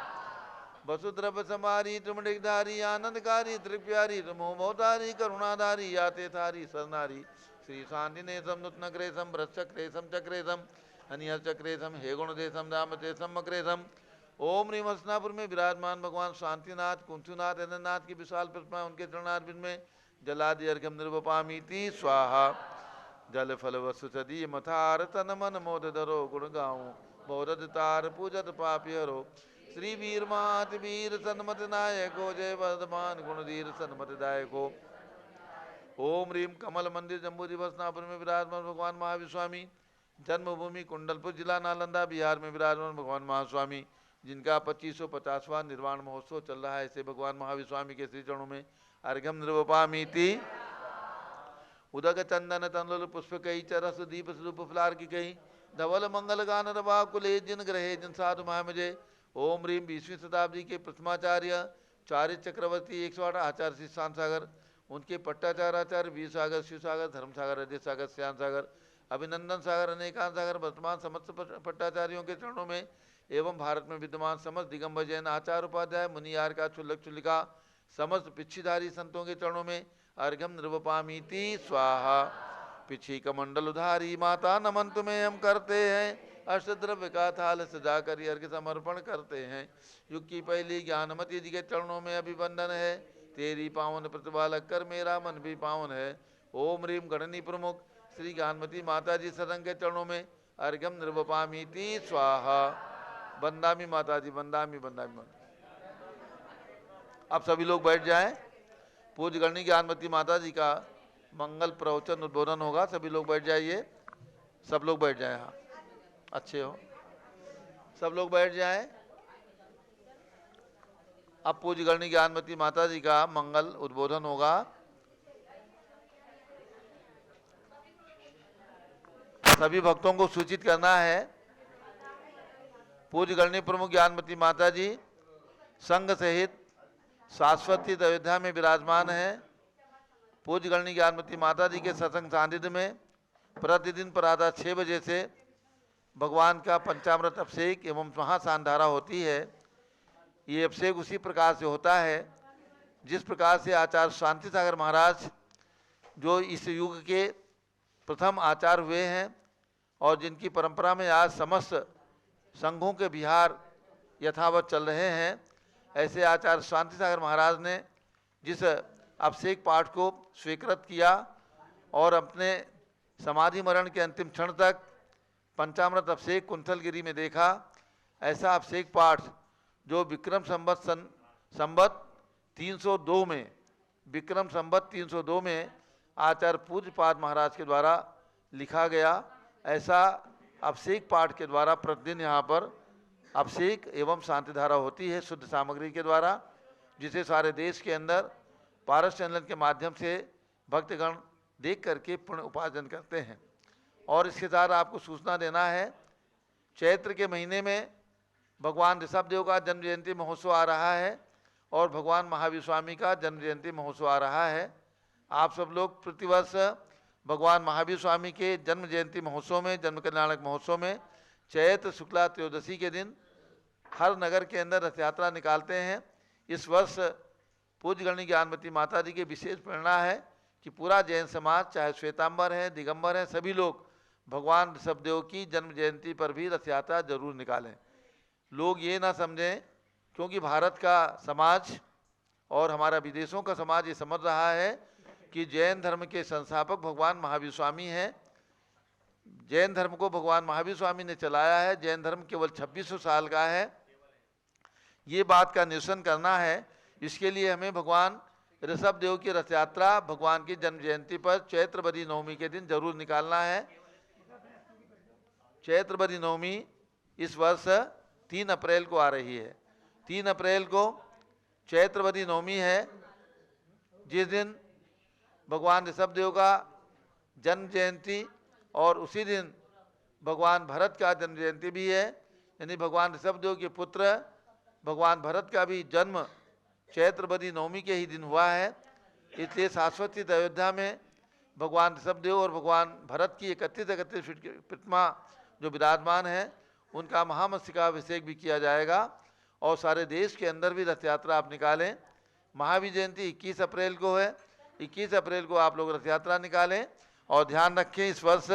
वसुद्रव समारी त्रिमणिकधारी आनंदकारी त्रिप्यारी मोहमोधारी करुणाधारी याते थारी सरनारी श्री शांतिनेशम नूतनक्रेशम भ्रतचक्रेशम चक्रेशम हनिहर चक्रेशम हे गुणदेशम रामतेशम मक्रेशम। ओम ह्रीम हसनापुर में विराजमान भगवान शांतिनाथ कुंथुनाथ अनंतनाथ की विशाल प्रतिमा उनके चरणारविंद में जलादि अर्घम निर्वपामीति स्वाहा। जल फल वसु सदी मथार तन मन मोद धरो गुण गाऊं मोदत तार पूजत पापी हरो श्री वीर मात वीर सन्मत नायको जय वर्धमान गुणधीर सन्मत दायको। ओम रीम कमल मंदिर जम्बू दिवसनापुर में विराजमान भगवान महावीर स्वामी जन्मभूमि कुंडलपुर जिला नालंदा बिहार में विराजमान भगवान महास्वामी जिनका 2550वां निर्वाण महोत्सव चल रहा है ऐसे भगवान महावीर स्वामी के श्री चरणों में अर्घम निर्वपामीति उदक चंदन तंदुल पुष्प कई चरस दीप स्वरूप फलार की कही धवल मंगल गान रवा कुले जिन ग्रहे जिन साधु महामजे। ओम रीम 20वीं शताब्दी के प्रथमाचार्य चारित चक्रवर्ती 108 आचार्य श्री शांत सागर उनके पट्टाचार्य आचार्य वीर सागर शिव सागर धर्म सागर अजय सागर श्याम सागर अभिनंदन सागर अनेकांत सागर वर्तमान समस्त पट्टाचार्यों के चरणों में एवं भारत में विद्यमान समस्त दिगंबर जैन आचार्य उपाध्याय मुनियार का चुल्लक चुल्लिका समस्त पिछीधारी संतों के चरणों में अर्घम निर्वपामीति स्वाहा। पिछी कमंडल उधारी माता नमन तुम्हें हम करते हैं अष्टद्रव्य का थाल सजा कर अर्घ समर्पण करते हैं। युग की पहली ज्ञानमती जी के चरणों में अभिवंदन है तेरी पावन प्रतिभा लग कर मेरा मन भी पावन है। ओम रीम गणनी प्रमुख श्री ज्ञानमती माता जी सदन के चरणों में अर्घम निर्वपामीति स्वाहा। बंदामी माता जी बंदामी बंदामी माता। अब सभी लोग बैठ जाएं। पूज्य गणनी ज्ञानमती माता जी का मंगल प्रवचन उद्बोधन होगा। सभी लोग बैठ जाइए। सब लोग बैठ जाएं। हाँ अच्छे हो सब लोग बैठ जाएं। अब पूज्य गणनी ज्ञानमती माता जी का मंगल उद्बोधन होगा। सभी भक्तों को सूचित करना है। पूज्य गणनी प्रमुख ज्ञानमती माता जी संघ सहित शाश्वती अयोध्या में विराजमान है। पूज्य गणनी ज्ञानमती माता जी के सत्संग सानिध्य में प्रतिदिन प्रातः 6 बजे से भगवान का पंचामृत अभिषेक एवं महासानधारा होती है। ये अभिषेक उसी प्रकार से होता है जिस प्रकार से आचार्य शांति सागर महाराज जो इस युग के प्रथम आचार्य हुए हैं और जिनकी परंपरा में आज समस्त संघों के विहार यथावत चल रहे हैं ऐसे आचार्य शांति सागर महाराज ने जिस अभिषेक पाठ को स्वीकृत किया और अपने समाधि मरण के अंतिम क्षण तक पंचामृत अभिषेक कुंथलगिरी में देखा ऐसा अभिषेक पाठ जो विक्रम संवत 302 में विक्रम संवत 302 में आचार्य पूज्यपाद महाराज के द्वारा लिखा गया ऐसा अभिषेक पाठ के द्वारा प्रतिदिन यहाँ पर अभिषेक एवं शांतिधारा होती है शुद्ध सामग्री के द्वारा जिसे सारे देश के अंदर पारस चैनल के माध्यम से भक्तगण देख करके पुण्य उपार्जन करते हैं। और इसके साथ आपको सूचना देना है चैत्र के महीने में भगवान ऋषभ देव का जन्म जयंती महोत्सव आ रहा है और भगवान महावीर स्वामी का जन्म जयंती महोत्सव आ रहा है। आप सब लोग प्रतिवर्ष भगवान महावीर स्वामी के जन्म जयंती महोत्सव में जन्म कल्याणक महोत्सव में चैत्र शुक्ला त्रयोदशी के दिन हर नगर के अंदर रथ यात्रा निकालते हैं। इस वर्ष पूज्य गणनी ज्ञानमती माता जी की विशेष प्रेरणा है कि पूरा जैन समाज चाहे श्वेतांबर है दिगंबर है सभी लोग भगवान ऋषभदेव की जन्म जयंती पर भी रथ यात्रा जरूर निकालें। लोग ये ना समझें क्योंकि भारत का समाज और हमारा विदेशों का समाज ये समझ रहा है कि जैन धर्म के संस्थापक भगवान महावीर स्वामी हैं। जैन धर्म को भगवान महावीर स्वामी ने चलाया है। जैन धर्म केवल 2600 साल का है। ये बात का निरसन करना है। इसके लिए हमें भगवान ऋषभ देव की रथ यात्रा भगवान की जन्म जयंती पर चैत्र बदी नवमी के दिन जरूर निकालना है। चैत्रवदी नवमी इस वर्ष 3 अप्रैल को आ रही है। 3 अप्रैल को चैत्रवदी नवमी है, जिस दिन भगवान ऋषभदेव का जन्म जयंती और उसी दिन भगवान भरत का जन्म जयंती भी है। यानी भगवान ऋषभदेव के पुत्र भगवान भरत का भी जन्म चैत्रवदी नवमी के ही दिन हुआ है। इसलिए शाश्वती अयोध्या में भगवान ऋषभदेव और भगवान भरत की 31 फीट की प्रतिमा जो विराजमान है, उनका महामस्तकाभिषेक भी किया जाएगा। और सारे देश के अंदर भी रथ यात्रा आप निकालें। महावीर जयंती 21 अप्रैल को है। 21 अप्रैल को आप लोग रथ यात्रा निकालें। और ध्यान रखें, इस वर्ष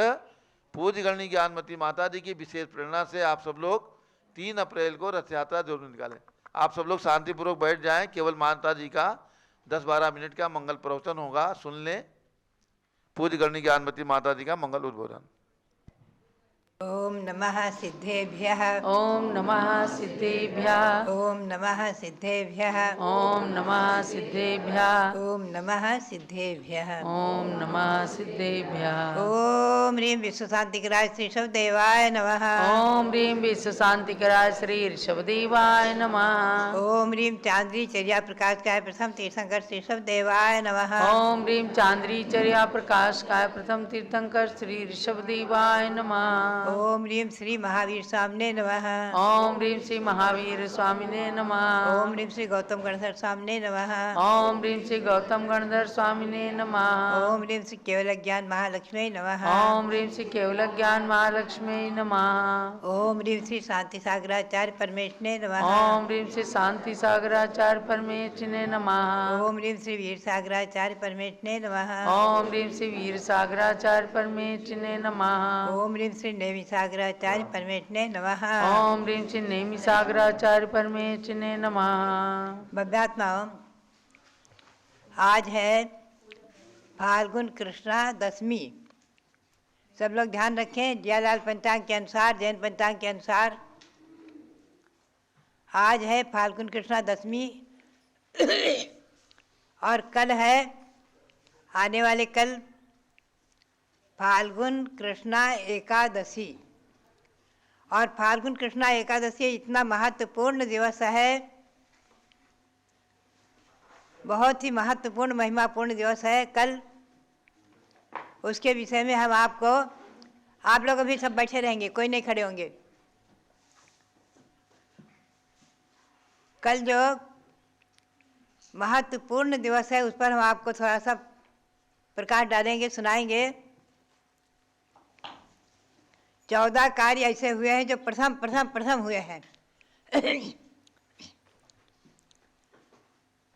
पूज्य गणनी ज्ञानमती माता जी की विशेष प्रेरणा से आप सब लोग 3 अप्रैल को रथ यात्रा जरूर निकालें। आप सब लोग शांतिपूर्वक बैठ जाएं। केवल माता जी का 10-12 मिनट का मंगल प्रवचन होगा, सुन लें। पूज्य गणनी ज्ञानमती माता जी का मंगल उद्बोधन। ओम नमः सिद्धेभ्यः। ओम नमः सिद्धेभ्यः। ओम नमः सिद्धेभ्यः। ओम नमः सिद्धेभ्यः। ओम नमः सिद्धेभ्यः। ओम नमः सिद्धेभ्यः। ओम ह्रीं विश्वशांतिकराय श्री ऋषभदेवाय नमः। ओम ह्रीं विश्वशांतिकराय श्री ऋषभदेवाय नमः। ओम ह्रीं चांद्री चर्या प्रकाशकाय प्रथम तीर्थंकर श्री ऋषभदेवाय नमः। ओम ह्रीं चांद्री चर्या प्रकाशकाय प्रथम तीर्थंकर श्री ऋषभदेवाय नमः। ओम ह्रीं श्री महावीर स्वामिने नमः। ओम ह्रीं श्री महावीर स्वामिने नमः। ओम ह्रीं श्री गौतम गणधर स्वामिने नमः। ओम ह्रीं श्री गौतम गणधर स्वामिने नमः। ओम ह्रीं श्री केवल ज्ञान महालक्ष्मी नमः। ओम ह्रीं श्री केवल ज्ञान महालक्ष्मी नमः। ओम ह्रीं श्री शांति सागराचार्य परमेश्वरे नमः। ओम ह्रीं श्री शांति सागराचार्य परमेश्वरे नमः। ओम ह्रीं श्री वीर सागराचार्य परमेश्वरे नमः। ओम ह्रीं श्री वीर सागराचार्य परमेश्वरे नमः। ओम ह्रीं श्री नेमि सागराचार्य परमेश्वरे नमः। ओम ह्रीं श्री नेमि सागराचार्य परमेश्वरे नमः। भव्यात्माओं, आज है फाल्गुन कृष्णा दशमी। सब लोग ध्यान रखें, जियालाल पंचांग के अनुसार, जैन पंचांग के अनुसार आज है फाल्गुन कृष्णा दशमी। और कल है, आने वाले कल फाल्गुन कृष्णा एकादशी। और फाल्गुन कृष्णा एकादशी इतना महत्वपूर्ण दिवस है, बहुत ही महत्वपूर्ण महिमापूर्ण दिवस है। कल उसके विषय में हम आपको, आप लोग अभी सब बैठे रहेंगे, कोई नहीं खड़े होंगे। कल जो महत्वपूर्ण दिवस है उस पर हम आपको थोड़ा सा प्रकाश डालेंगे, सुनाएंगे। 14 कार्य ऐसे हुए हैं जो प्रथम हुए हैं।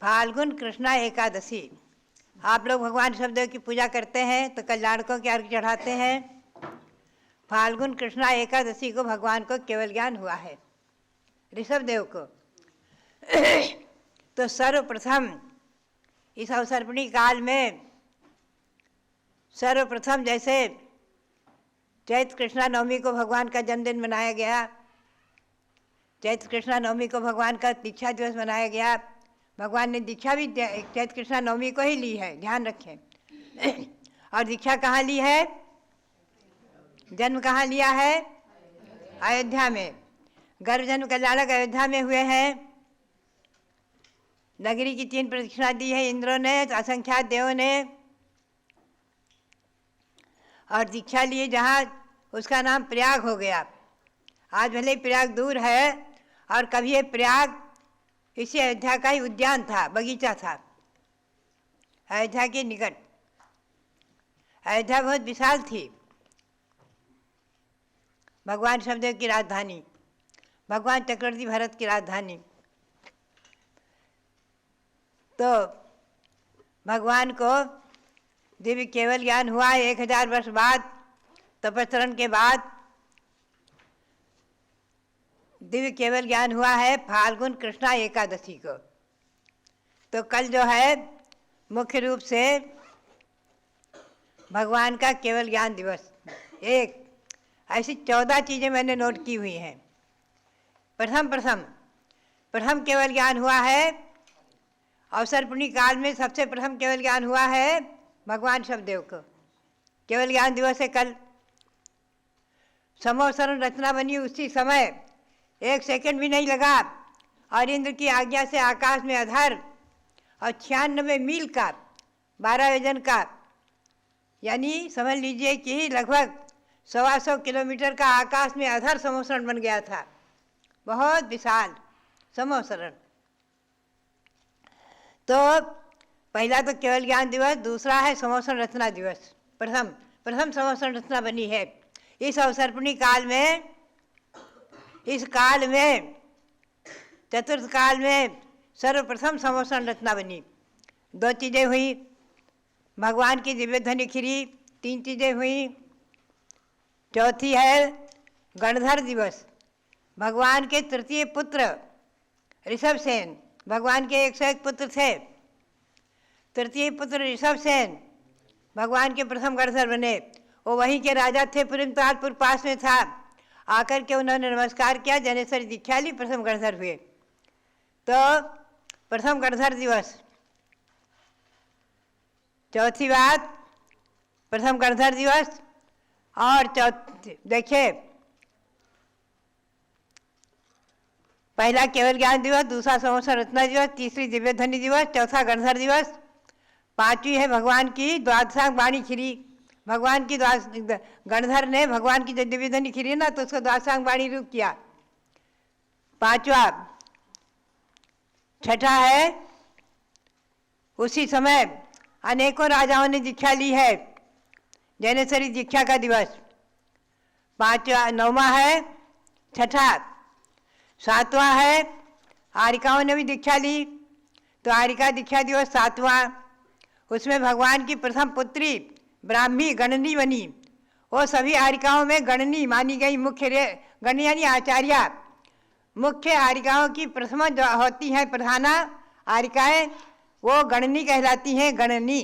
फाल्गुन कृष्णा एकादशी, आप लोग भगवान ऋषभदेव की पूजा करते हैं तो कल्याणकों के अर्घ्य चढ़ाते हैं। फाल्गुन कृष्णा एकादशी को भगवान को केवल ज्ञान हुआ है, ऋषभदेव को। तो सर्वप्रथम इस अवसर्पणी काल में सर्वप्रथम जैसे चैत्र कृष्णा नवमी को भगवान का जन्मदिन मनाया गया, चैत्र कृष्णा नवमी को भगवान का दीक्षा दिवस मनाया गया। भगवान ने दीक्षा भी चैत्र कृष्णा नवमी को ही ली है, ध्यान रखें। और दीक्षा कहाँ ली है, जन्म कहाँ लिया है, अयोध्या में। गर्भ जन्म कल्याणक अयोध्या में हुए हैं। नगरी की 3 प्रदक्षिणा दी है इंद्रों ने, असंख्यात देवों ने। और दीक्षा लिए जहाँ, उसका नाम प्रयाग हो गया। आज भले ही प्रयाग दूर है, और कभी ये प्रयाग इसी अयोध्या का ही उद्यान था, बगीचा था, अयोध्या के निकट। अयोध्या बहुत विशाल थी, भगवान ऋषभदेव की राजधानी, भगवान चक्रवर्ती भरत की राजधानी। तो भगवान को दिव्य केवल ज्ञान हुआ 1000 वर्ष बाद, तपस्रण के बाद दिव्य केवल ज्ञान हुआ है फाल्गुन कृष्णा एकादशी को। तो कल जो है मुख्य रूप से भगवान का केवल ज्ञान दिवस। एक ऐसी 14 चीज़ें मैंने नोट की हुई हैं। प्रथम केवल ज्ञान हुआ है, अवसर्पणी काल में सबसे प्रथम केवल ज्ञान हुआ है भगवान ऋषभदेव को। केवल ज्ञान दिवस है कल। समोसरण रचना बनी उसी समय, 1 सेकंड भी नहीं लगा, और इंद्र की आज्ञा से आकाश में अधर और 96 मील का 12 योजन का, यानी समझ लीजिए कि लगभग 125 किलोमीटर का आकाश में अधर समोसरण बन गया था। बहुत विशाल समोसरण। तो पहला तो केवल ज्ञान दिवस, दूसरा है समोसरण रचना दिवस। प्रथम समोसरण रचना बनी है। इस अवसर्पणी काल में, इस काल में, चतुर्थ काल में सर्वप्रथम समोसरण रचना बनी। 2 चीज़ें हुई, भगवान की दिव्य ध्वनि खिरी, 3 चीज़ें हुई। चौथी है गणधर दिवस। भगवान के तृतीय पुत्र ऋषभसेन, भगवान के 101 पुत्र थे, तृतीय पुत्र ऋषभसेन भगवान के प्रथम गणधर बने। वो वहीं के राजा थे, पुरिमतालपुर पास में था। आकर के उन्होंने नमस्कार किया, जनेश्वरी दीक्षा ली, प्रथम गणधर हुए। तो प्रथम गणधर दिवस। चौथी बात, प्रथम गणधर दिवस। और देखिए, पहला केवल ज्ञान दिवस, दूसरा समोसरण रचना दिवस, तीसरी दिव्य ध्वनि दिवस, चौथा गणधर दिवस, 5वीं है भगवान की द्वादशांग वाणी खिरी। भगवान की गणधर ने भगवान की दिव्य ध्वनि खिरी ना, तो उसको द्वादशांग वाणी रूप किया। 5वां, छठा है उसी समय अनेकों राजाओं ने दीक्षा ली है, जैनेश्वरी दीक्षा का दिवस। 9वां है छठा। 7वां है आरिकाओं ने भी दीक्षा ली, तो आरिका दीक्षा दिवस 7वां। उसमें भगवान की प्रथम पुत्री ब्राह्मी गणनी बनी। वो सभी आरिकाओं में गणनी मानी गई। मुख्य गणनी यानी आचार्य, मुख्य आरिकाओं की प्रथम जो होती हैं प्रधाना आरिकाएँ, वो गणनी कहलाती हैं। गणनी,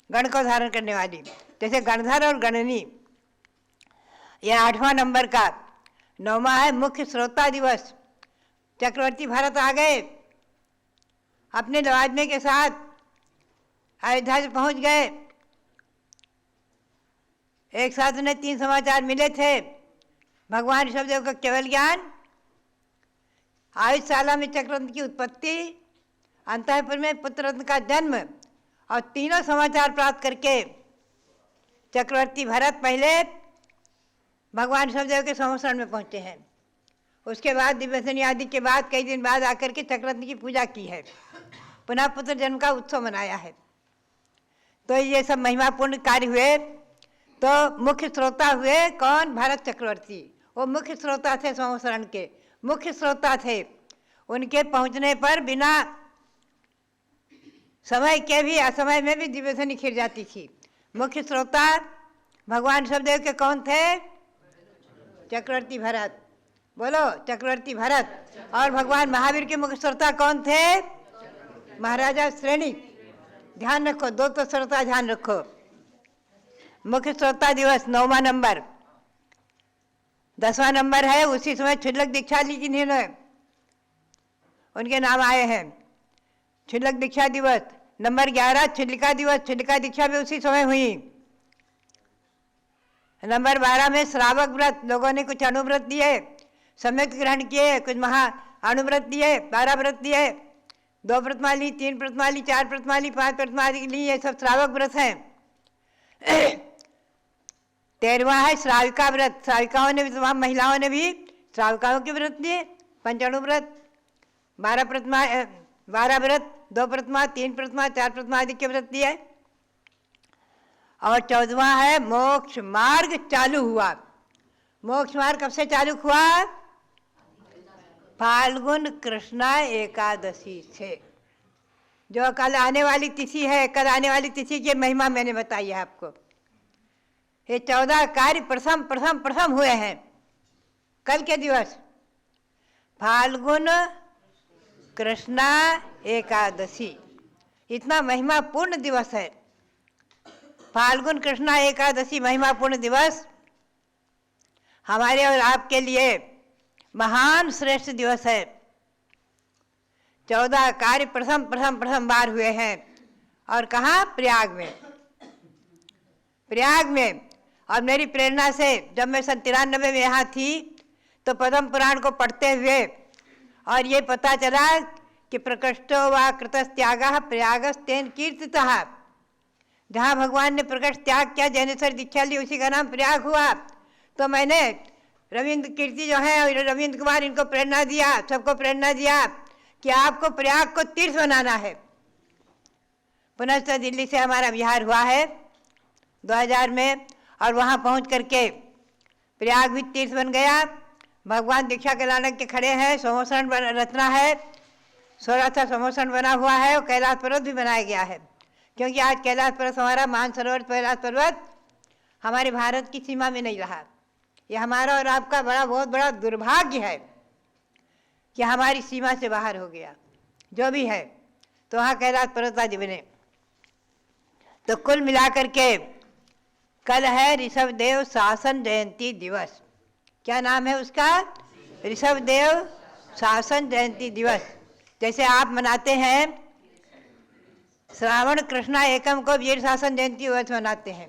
गण को धारण करने वाली, जैसे गणधर और गणनी। यह 8वां नंबर का। 9वां है मुख्य श्रोता दिवस। चक्रवर्ती भरत आ गए, अपने लवाजमे के साथ अयोध्या से पहुंच गए। एक साथ उन्हें 3 समाचार मिले थे। भगवान ऋषभदेव का केवल ज्ञान, आयुषशाला में चक्ररत्न की उत्पत्ति, अंतःपुर में पुत्ररत्न का जन्म, और तीनों समाचार प्राप्त करके चक्रवर्ती भरत पहले भगवान ऋषभदेव के समोसरण में पहुँचे हैं। उसके बाद दिव्यध्वनि आदि के बाद कई दिन बाद आकर के चक्ररत्न की पूजा की है, पुनः पुत्र जन्म का उत्सव मनाया है। तो ये सब महिमापूर्ण कार्य हुए। तो मुख्य श्रोता हुए कौन? भरत चक्रवर्ती। वो मुख्य श्रोता थे, समोसरण के मुख्य श्रोता थे। उनके पहुंचने पर बिना समय के भी असमय में भी दिव्यध्वनि खिर जाती थी। मुख्य श्रोता भगवान ऋषभदेव के कौन थे? चक्रवर्ती भरत। बोलो, चक्रवर्ती भरत। और भगवान महावीर के मुख्य श्रोता कौन थे? महाराजा श्रेणी। ध्यान रखो, 2 तो श्रोता ध्यान रखो। मुख्य श्रोता दिवस 9वां नंबर। 10वां नंबर है उसी समय क्षुल्लक दीक्षा ली जिन्होंने, उनके नाम आए हैं। क्षुल्लक दीक्षा दिवस। नंबर 11 क्षुल्लिका दिवस। क्षुल्लिका दीक्षा भी उसी समय हुई। नंबर 12 में श्रावक व्रत। लोगों ने कुछ अनुव्रत दिए, सम्यक ग्रहण किए, कुछ महा अनुव्रत दिए, 12 व्रत दिए। 2 व्रतमा ली, 3 व्रतमा ली, 4 व्रतमा ली, 5 व्रतमा ली। ये सब श्रावक व्रत हैं। 13वां है श्राविका व्रत। श्राविकाओं ने भी, तमाम महिलाओं ने भी श्राविकाओं के व्रत दिए, पंचाणु व्रत। 12 व्रत, 2 व्रतमा, 3 व्रतमा, 4 व्रतमा आदि के व्रत दिए। और 14वां है मोक्ष मार्ग चालू हुआ। मोक्ष मार्ग कब से चालू हुआ? फाल्गुन कृष्णा एकादशी से, जो कल आने वाली तिथि है। कल आने वाली तिथि की महिमा मैंने बताई है आपको। ये 14 कार्य प्रथम हुए हैं कल के दिवस। फाल्गुन कृष्णा एकादशी, इतना महिमापूर्ण दिवस है। फाल्गुन कृष्णा एकादशी महिमापूर्ण दिवस हमारे और आपके लिए महान श्रेष्ठ दिवस है। 14 कार्य प्रथम बार हुए हैं। और कहाँ? प्रयाग में। प्रयाग में। और मेरी प्रेरणा से जब मैं सन 93 में यहाँ थी तो पद्म पुराण को पढ़ते हुए और ये पता चला कि प्रकृष्टो व कृतस्त्यागः प्रयागस्तेन कीर्तितः। जहाँ भगवान ने प्रकट त्याग किया, जैनेश्वर दीक्षा ली, उसी का नाम प्रयाग हुआ। तो मैंने रविंद्र कीर्ति जो है और रविंद्र कुमार, इनको प्रेरणा दिया, सबको प्रेरणा दिया कि आपको प्रयाग को तीर्थ बनाना है। पुनः दिल्ली से हमारा बिहार हुआ है 2000 में और वहाँ पहुँच करके प्रयाग भी तीर्थ बन गया। भगवान दीक्षा के लानक के खड़े हैं, समोसरण रचना है, 16 समोसरण बना हुआ है और कैलाश पर्वत भी बनाया गया है। क्योंकि आज कैलाश पर्वत हमारा मानसरोवर कैलाश पर्वत हमारे भारत की सीमा में नहीं रहा। ये हमारा और आपका बहुत बड़ा दुर्भाग्य है कि हमारी सीमा से बाहर हो गया। जो भी है तो वहाँ कैलाश पर्वत आदि बने। तो कुल मिलाकर के कल है ऋषभदेव शासन जयंती दिवस। क्या नाम है उसका? ऋषभदेव शासन जयंती दिवस। जैसे आप मनाते हैं श्रावण कृष्णा एकम को वीर शासन जयंती दिवस मनाते हैं।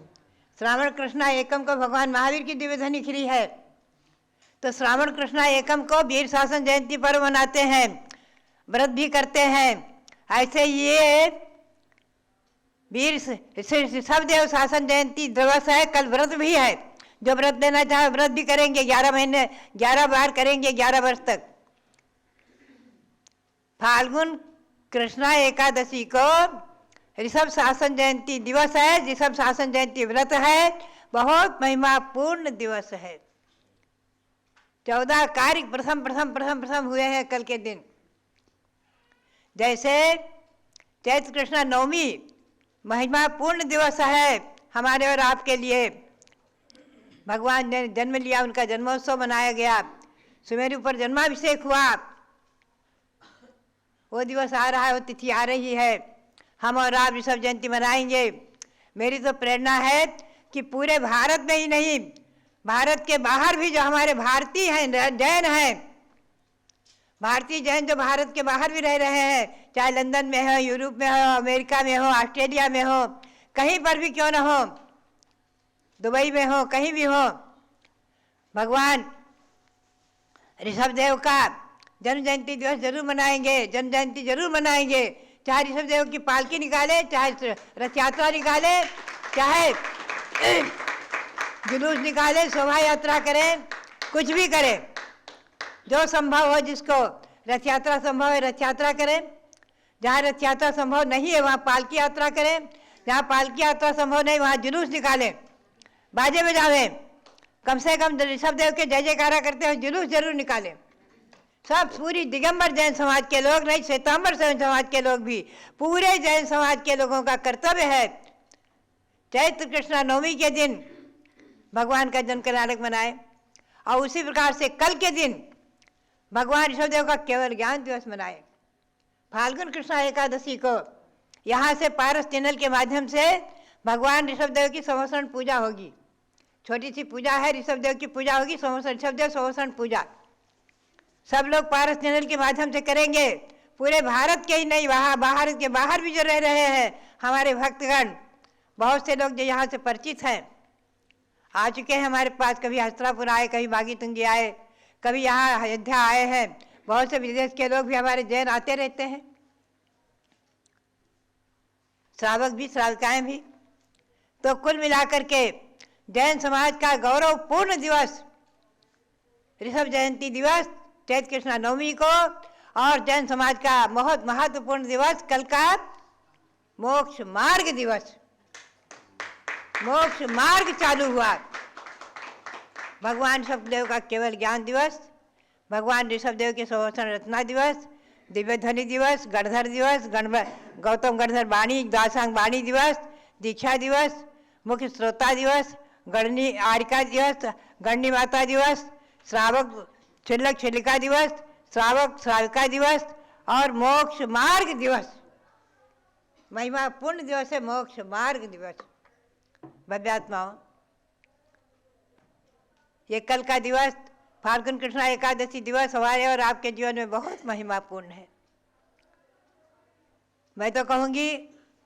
श्रावण कृष्णा एकम को भगवान महावीर की दिव्य धनी खिली है, तो श्रावण कृष्णा एकम को वीर शासन जयंती पर्व मनाते हैं, व्रत भी करते हैं। ऐसे ये वीर ऋषभदेव शासन जयंती दिवस है, कल व्रत भी है। जो व्रत देना चाहे व्रत भी करेंगे, 11 महीने 11 बार करेंगे 11 वर्ष तक। फाल्गुन कृष्णा एकादशी को ऋषभ शासन जयंती दिवस है, ऋषभ शासन जयंती व्रत है, बहुत महिमापूर्ण दिवस है। 14 कार्य प्रथम हुए हैं कल के दिन। जैसे चैत्र कृष्णा नवमी महिमापूर्ण दिवस है हमारे और आपके लिए। भगवान ने जन्म लिया, उनका जन्मोत्सव मनाया गया, सुमेरु पर जन्माभिषेक हुआ। वो दिवस आ रहा है, वो तिथि आ रही है, हम और आप ऋषभ जयंती मनाएंगे। मेरी तो प्रेरणा है कि पूरे भारत में ही नहीं, भारत के बाहर भी जो हमारे भारतीय हैं, जैन हैं, भारतीय जैन जो भारत के बाहर भी रह रहे हैं, चाहे लंदन में हो, यूरोप में हो, अमेरिका में हो, ऑस्ट्रेलिया में हो, कहीं पर भी क्यों ना हो, दुबई में हो, कहीं भी हो, भगवान ऋषभदेव का जन्म जयंती दिवस जरूर मनाएंगे, जन्म जयंती जरूर मनाएंगे। चाहे ऋषभदेव की पालकी निकाले, चाहे रथ यात्रा निकाले, चाहे जुलूस निकाले, शोभा यात्रा करें, कुछ भी करें, जो संभव हो, जिसको रथ यात्रा संभव है रथ यात्रा करें, जहाँ रथ यात्रा संभव नहीं है वहाँ पालकी यात्रा करें, जहाँ पालकी यात्रा संभव नहीं वहाँ जुलूस निकालें, बाजे बजावें, कम से कम ऋषभदेव के जय जयकारा करते हुए जुलूस जरूर निकालें। सब पूरी दिगंबर जैन समाज के लोग नहीं, श्वेतांबर जैन समाज के लोग भी, पूरे जैन समाज के लोगों का कर्तव्य है चैत्र कृष्णा नवमी के दिन भगवान का जन्म कल्याणक मनाए। और उसी प्रकार से कल के दिन भगवान ऋषभदेव का केवल ज्ञान दिवस मनाए। फाल्गुन कृष्णा एकादशी को यहाँ से पारस चैनल के माध्यम से भगवान ऋषभदेव की समोसरण पूजा होगी। छोटी सी पूजा है, ऋषभदेव की पूजा होगी, ऋषभदेव समोसरण पूजा सब लोग पारस चैनल के माध्यम से करेंगे। पूरे भारत के ही नहीं, वहाँ भारत के बाहर भी जो रह रहे हैं हमारे भक्तगण, बहुत से लोग जो यहाँ से परिचित हैं, आ चुके हैं हमारे पास। कभी हस्त्रापुर आए, कभी बागी तुंगी आए, कभी यहाँ अयोध्या आए हैं। बहुत से विदेश के लोग भी हमारे जैन आते रहते हैं, श्रावक भी, श्राविकाएँ भी। तो कुल मिलाकर के जैन समाज का गौरवपूर्ण दिवस ऋषभ जयंती दिवस चैत्र कृष्णा नवमी को, और जैन समाज का बहुत महत्वपूर्ण दिवस कल का मोक्ष मार्ग दिवस। मोक्ष मार्ग चालू हुआ। भगवान ऋषभदेव का केवल ज्ञान दिवस, भगवान ऋषभदेव के समोसरण रचना दिवस, दिव्य ध्वनि दिवस, गणधर दिवस, गौतम गणधर वाणी द्वासांग वाणी दिवस, दीक्षा दिवस, मुख्य श्रोता दिवस, गणनी आरिका दिवस, गणनी माता दिवस, श्रावक छिल्लक छिल्लिका दिवस, श्रावक श्राविका दिवस और मोक्ष मार्ग दिवस। महिमापूर्ण दिवस है मोक्ष मार्ग दिवस। भव्यात्माओं, ये कल का दिवस फाल्गुन कृष्णा एकादशी दिवस हमारे और आपके जीवन में बहुत महिमापूर्ण है। मैं तो कहूँगी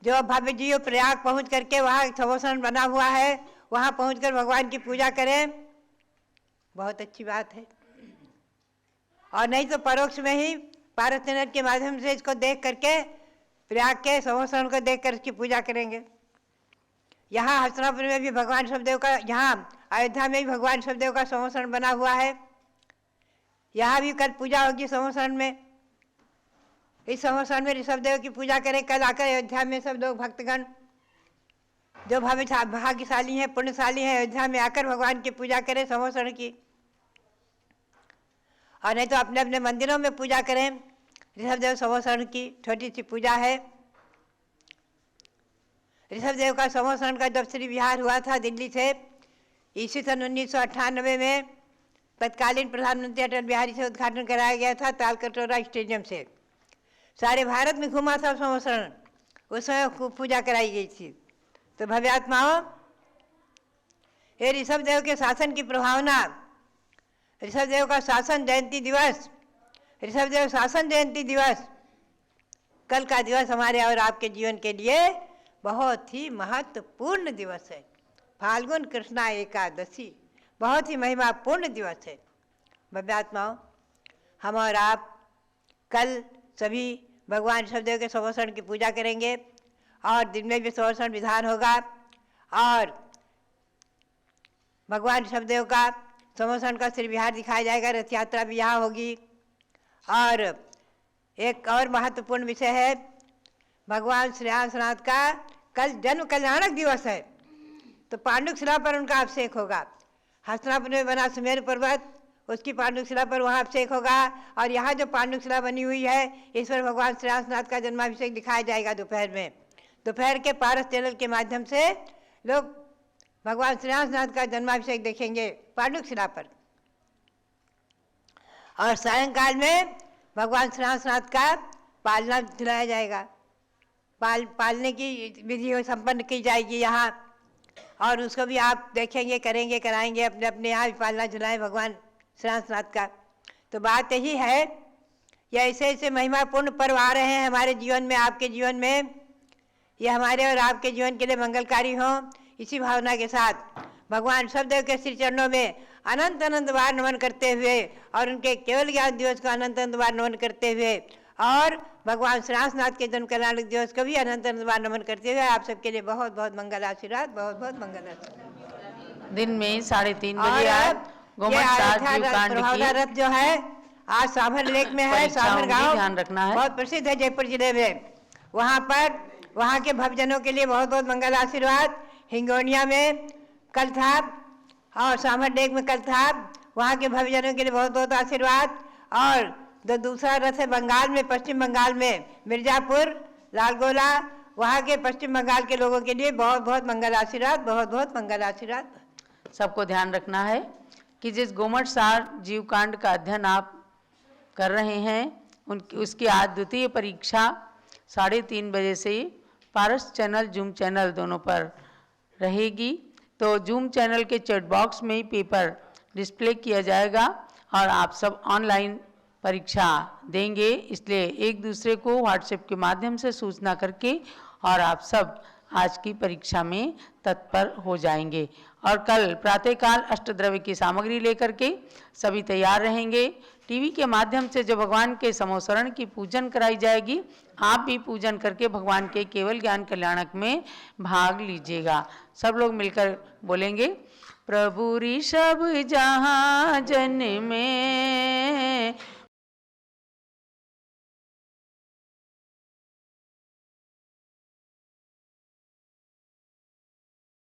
जो भव्य जी प्रयाग पहुँच करके वहाँ समोसरण बना हुआ है वहाँ पहुंचकर भगवान की पूजा करें, बहुत अच्छी बात है। और नहीं तो परोक्ष में ही पारस चैनल के माध्यम से इसको देख करके प्रयाग के समोसरण को देख कर इसकी पूजा करेंगे। यहाँ हस्तिनापुर में भी भगवान शबदेव का, यहाँ अयोध्या में भी भगवान शबदेव का समोसरण बना हुआ है। यहाँ भी कल पूजा होगी समोसरण में। इस समोसरण में ऋषभदेव की पूजा करें। कल आकर अयोध्या में सब लोग भक्तगण जो भाग्यशाली हैं, पुण्यशाली हैं, अयोध्या में आकर भगवान की पूजा करें समोसरण की। और नहीं तो अपने अपने मंदिरों में पूजा करें। ऋषभदेव समोसरण की छोटी सी पूजा है। ऋषभदेव का समोसरण का जब श्री विहार हुआ था दिल्ली से ईस्वी सन 1998 में तत्कालीन प्रधानमंत्री अटल बिहारी से उद्घाटन कराया गया था तालकटोरा स्टेडियम से। सारे भारत में घुमा था समोसरण, उस समय खूब पूजा कराई गई थी। तो भव्यात्माओं, ये ऋषभदेव के शासन की प्रभावना, ऋषभदेव का शासन जयंती दिवस, ऋषभदेव शासन जयंती दिवस कल का दिवस हमारे और आपके जीवन के लिए बहुत ही महत्वपूर्ण दिवस है। फाल्गुन कृष्णा एकादशी बहुत ही महिमापूर्ण दिवस है। भव्यात्माओं, हम और आप कल सभी भगवान ऋषभदेव के समोसरण की पूजा करेंगे और दिन में भी समोसरण विधान होगा और भगवान ऋषभदेव का समोसरण का श्री विहार दिखाया जाएगा। रथ यात्रा भी यहाँ होगी। और एक और महत्वपूर्ण विषय है, भगवान श्री रामनाथ का कल जन्म कल्याणक दिवस है, तो पांडुक शिला पर उनका अभिषेक होगा। हस्तिनापुर में बना सुमेरु पर्वत, उसकी पांडुक शिला पर वहाँ अभिषेक होगा। और यहाँ जो पांडुक शिला बनी हुई है, इस पर भगवान श्री रामनाथ का जन्माभिषेक दिखाया जाएगा दोपहर में। दोपहर के पारस चैनल के माध्यम से लोग भगवान श्री रामनाथ का जन्माभिषेक देखेंगे पांडुक शिला पर। और सायंकाल में भगवान श्री रामनाथ का पालना झुलाया जाएगा। पालने की विधि संपन्न की जाएगी यहाँ, और उसको भी आप देखेंगे, करेंगे, कराएंगे। अपने अपने यहाँ भी पालना झुलाएं भगवान श्री रामनाथ का। तो बात यही है, ये ऐसे ऐसे महिमापूर्ण पर्व आ रहे हैं हमारे जीवन में, आपके जीवन में, ये हमारे और आपके जीवन के लिए मंगलकारी हों। इसी भावना के साथ भगवान ऋषभदेव के श्री चरणों में अनंत अनंत बार नमन करते हुए और उनके केवल ज्ञान दिवस को अनंत अनंत बार नमन करते हुए और भगवान श्री रामनाथ के जन्म कल्याणक दिवस को भी अनंत अनंत बार नमन करते हुए आप सबके लिए बहुत बहुत मंगल आशीर्वाद, बहुत बहुत मंगल आशीर्वाद। दिन में 3:30 बजे आज प्रभावना रथ जो है आज साभर लेक में है। साभर गांव ध्यान रखना है, बहुत प्रसिद्ध है जयपुर जिले में। वहाँ पर वहाँ के भक्तजनों के लिए बहुत बहुत मंगल आशीर्वाद। हिंगोनिया में कल था और साभर लेक में कल था, वहाँ के भक्तजनों के लिए बहुत बहुत आशीर्वाद। और जो दूसरा रथ है बंगाल में, पश्चिम बंगाल में मिर्जापुर, लालगोला, वहाँ के पश्चिम बंगाल के लोगों के लिए बहुत बहुत मंगल आशीर्वाद, बहुत बहुत मंगल आशीर्वाद। सबको ध्यान रखना है कि जिस गोमट सार जीवकांड का अध्ययन आप कर रहे हैं उसकी आज द्वितीय परीक्षा 3:30 बजे से पारस चैनल, जूम चैनल दोनों पर रहेगी। तो जूम चैनल के चैट बॉक्स में ही पेपर डिस्प्ले किया जाएगा और आप सब ऑनलाइन परीक्षा देंगे, इसलिए एक दूसरे को व्हाट्सएप के माध्यम से सूचना करके और आप सब आज की परीक्षा में तत्पर हो जाएंगे। और कल प्रातःकाल अष्टद्रव्य की सामग्री लेकर के सभी तैयार रहेंगे। टीवी के माध्यम से जो भगवान के समोसरण की पूजन कराई जाएगी, आप भी पूजन करके भगवान के केवल ज्ञान कल्याणक में भाग लीजिएगा। सब लोग मिलकर बोलेंगे, प्रभु ऋषभ जहाँ जन में